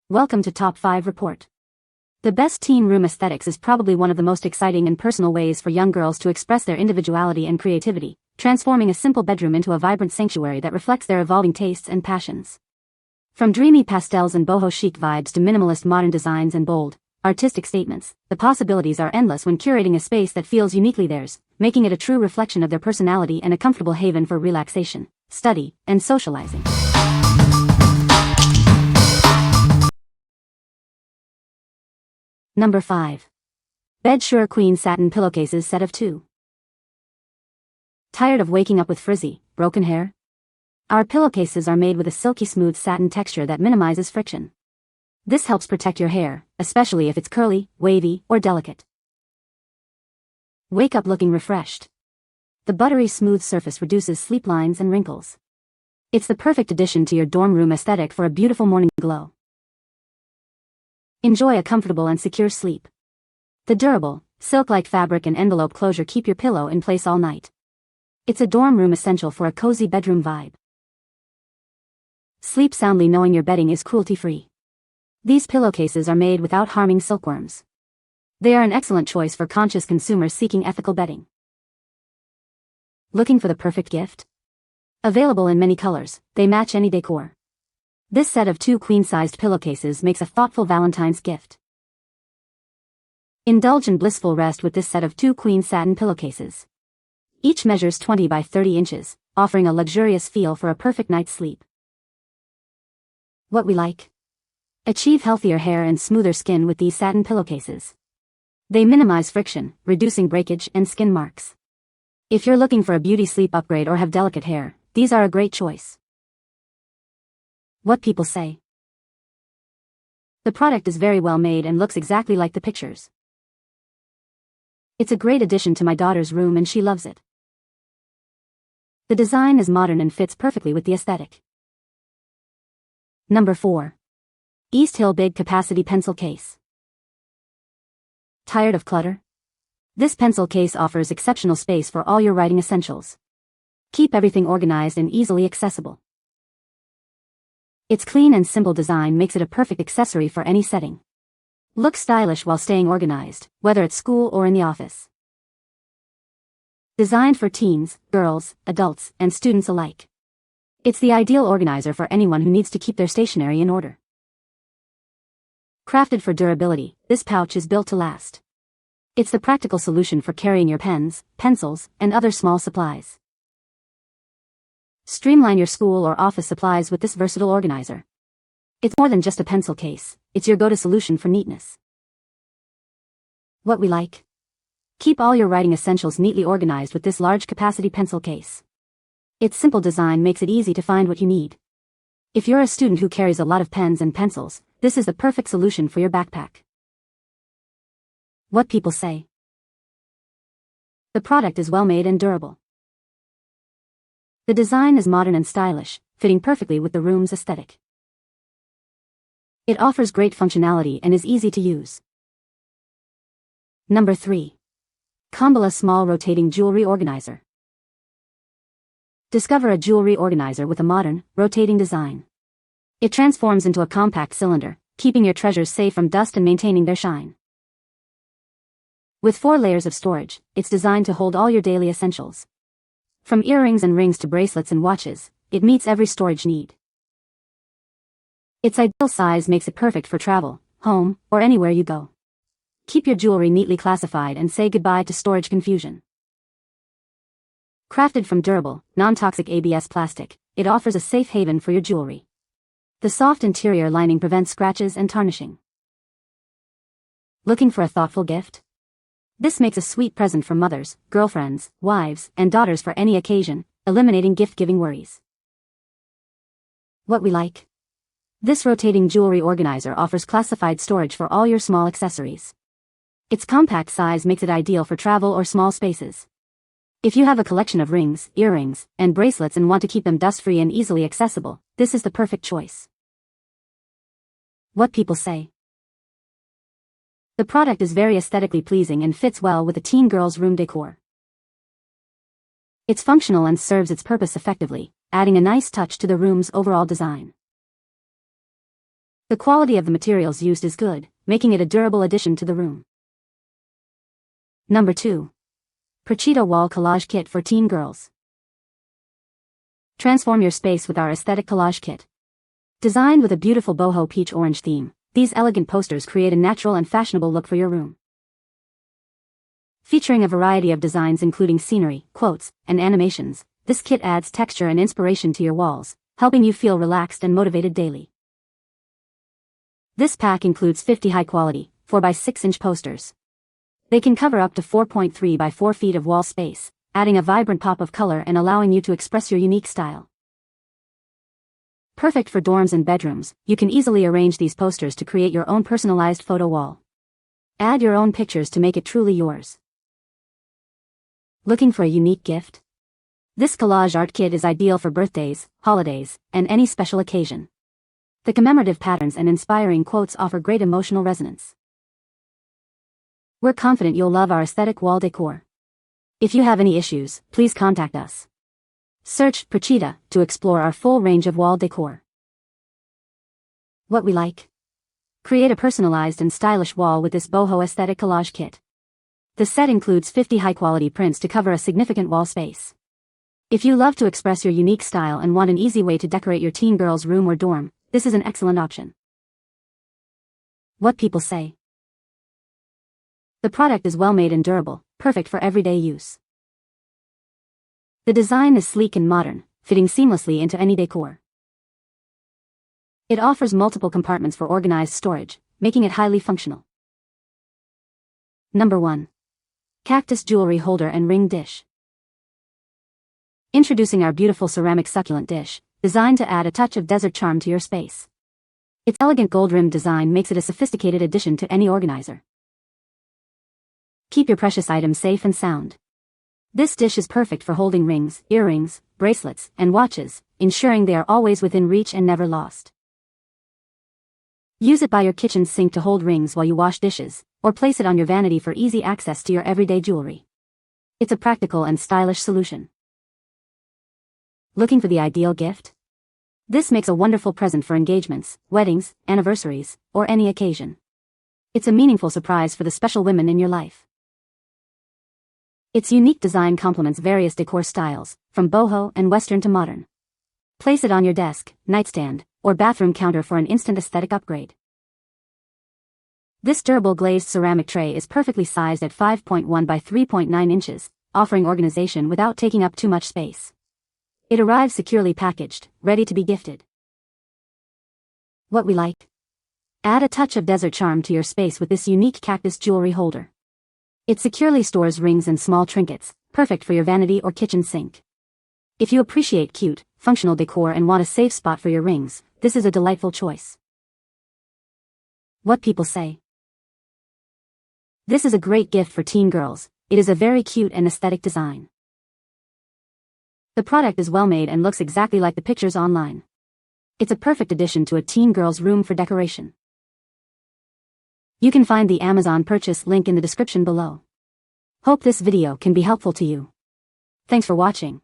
Welcome to Top 5 Report. The best teen room aesthetics is probably one of the most exciting and personal ways for young girls to express their individuality and creativity, transforming a simple bedroom into a vibrant sanctuary that reflects their evolving tastes and passions. From dreamy pastels and boho-chic vibes to minimalist modern designs and bold, artistic statements, the possibilities are endless when curating a space that feels uniquely theirs, making it a true reflection of their personality and a comfortable haven for relaxation, study, and socializing. Number 5. Bedsure Queen Satin Pillowcases Set of 2. Tired of waking up with frizzy, broken hair? Our pillowcases are made with a silky smooth satin texture that minimizes friction. This helps protect your hair, especially if it's curly, wavy, or delicate. Wake up looking refreshed. The buttery smooth surface reduces sleep lines and wrinkles. It's the perfect addition to your dorm room aesthetic for a beautiful morning glow. Enjoy a comfortable and secure sleep. The durable, silk-like fabric and envelope closure keep your pillow in place all night. It's a dorm room essential for a cozy bedroom vibe. Sleep soundly knowing your bedding is cruelty-free. These pillowcases are made without harming silkworms. They are an excellent choice for conscious consumers seeking ethical bedding. Looking for the perfect gift? Available in many colors, they match any decor. This set of 2 queen-sized pillowcases makes a thoughtful Valentine's gift. Indulge in blissful rest with this set of 2 queen satin pillowcases. Each measures 20 by 30 inches, offering a luxurious feel for a perfect night's sleep. What we like? Achieve healthier hair and smoother skin with these satin pillowcases. They minimize friction, reducing breakage and skin marks. If you're looking for a beauty sleep upgrade or have delicate hair, these are a great choice. What people say. The product is very well made and looks exactly like the pictures. It's a great addition to my daughter's room and she loves it. The design is modern and fits perfectly with the aesthetic. Number 4. EASTHILL Big Capacity Pencil Case. Tired of clutter? This pencil case offers exceptional space for all your writing essentials. Keep everything organized and easily accessible. Its clean and simple design makes it a perfect accessory for any setting. Look stylish while staying organized, whether at school or in the office. Designed for teens, girls, adults, and students alike. It's the ideal organizer for anyone who needs to keep their stationery in order. Crafted for durability, this pouch is built to last. It's the practical solution for carrying your pens, pencils, and other small supplies. Streamline your school or office supplies with this versatile organizer. It's more than just a pencil case, it's your go-to solution for neatness. What we like? Keep all your writing essentials neatly organized with this large capacity pencil case. Its simple design makes it easy to find what you need. If you're a student who carries a lot of pens and pencils, this is the perfect solution for your backpack. What people say. The product is well made and durable. The design is modern and stylish, fitting perfectly with the room's aesthetic. It offers great functionality and is easy to use. Number 3. CONBOLA Small Rotating Jewelry Organizer. Discover a jewelry organizer with a modern, rotating design. It transforms into a compact cylinder, keeping your treasures safe from dust and maintaining their shine. With 4 layers of storage, it's designed to hold all your daily essentials. From earrings and rings to bracelets and watches, it meets every storage need. Its ideal size makes it perfect for travel, home, or anywhere you go. Keep your jewelry neatly classified and say goodbye to storage confusion. Crafted from durable, non-toxic ABS plastic, it offers a safe haven for your jewelry. The soft interior lining prevents scratches and tarnishing. Looking for a thoughtful gift? This makes a sweet present for mothers, girlfriends, wives, and daughters for any occasion, eliminating gift-giving worries. What we like? This rotating jewelry organizer offers classified storage for all your small accessories. Its compact size makes it ideal for travel or small spaces. If you have a collection of rings, earrings, and bracelets and want to keep them dust-free and easily accessible, this is the perfect choice. What people say. The product is very aesthetically pleasing and fits well with a teen girl's room decor. It's functional and serves its purpose effectively, adding a nice touch to the room's overall design. The quality of the materials used is good, making it a durable addition to the room. Number 2. PROCIDA Wall Collage Kit for Teen Girls. Transform your space with our aesthetic collage kit. Designed with a beautiful boho peach orange theme, these elegant posters create a natural and fashionable look for your room. Featuring a variety of designs including scenery, quotes, and animations, this kit adds texture and inspiration to your walls, helping you feel relaxed and motivated daily. This pack includes 50 high-quality, 4x6-inch posters. They can cover up to 4.3 by 4 feet of wall space, adding a vibrant pop of color and allowing you to express your unique style. Perfect for dorms and bedrooms, you can easily arrange these posters to create your own personalized photo wall. Add your own pictures to make it truly yours. Looking for a unique gift? This collage art kit is ideal for birthdays, holidays, and any special occasion. The commemorative patterns and inspiring quotes offer great emotional resonance. We're confident you'll love our aesthetic wall decor. If you have any issues, please contact us. Search PROCIDA to explore our full range of wall decor. What we like? Create a personalized and stylish wall with this boho aesthetic collage kit. The set includes 50 high-quality prints to cover a significant wall space. If you love to express your unique style and want an easy way to decorate your teen girl's room or dorm, this is an excellent option. What people say. The product is well made and durable, perfect for everyday use. The design is sleek and modern, fitting seamlessly into any decor. It offers multiple compartments for organized storage, making it highly functional. Number 1. Cactus Jewelry Holder and Ring Dish. Introducing our beautiful ceramic succulent dish, designed to add a touch of desert charm to your space. Its elegant gold-rimmed design makes it a sophisticated addition to any organizer. Keep your precious items safe and sound. This dish is perfect for holding rings, earrings, bracelets, and watches, ensuring they are always within reach and never lost. Use it by your kitchen sink to hold rings while you wash dishes, or place it on your vanity for easy access to your everyday jewelry. It's a practical and stylish solution. Looking for the ideal gift? This makes a wonderful present for engagements, weddings, anniversaries, or any occasion. It's a meaningful surprise for the special women in your life. Its unique design complements various decor styles, from boho and western to modern. Place it on your desk, nightstand, or bathroom counter for an instant aesthetic upgrade. This durable glazed ceramic tray is perfectly sized at 5.1 by 3.9 inches, offering organization without taking up too much space. It arrives securely packaged, ready to be gifted. What we like? Add a touch of desert charm to your space with this unique cactus jewelry holder. It securely stores rings and small trinkets, perfect for your vanity or kitchen sink. If you appreciate cute, functional decor and want a safe spot for your rings, this is a delightful choice. What people say. This is a great gift for teen girls. It is a very cute and aesthetic design. The product is well made and looks exactly like the pictures online. It's a perfect addition to a teen girl's room for decoration. You can find the Amazon purchase link in the description below. Hope this video can be helpful to you. Thanks for watching.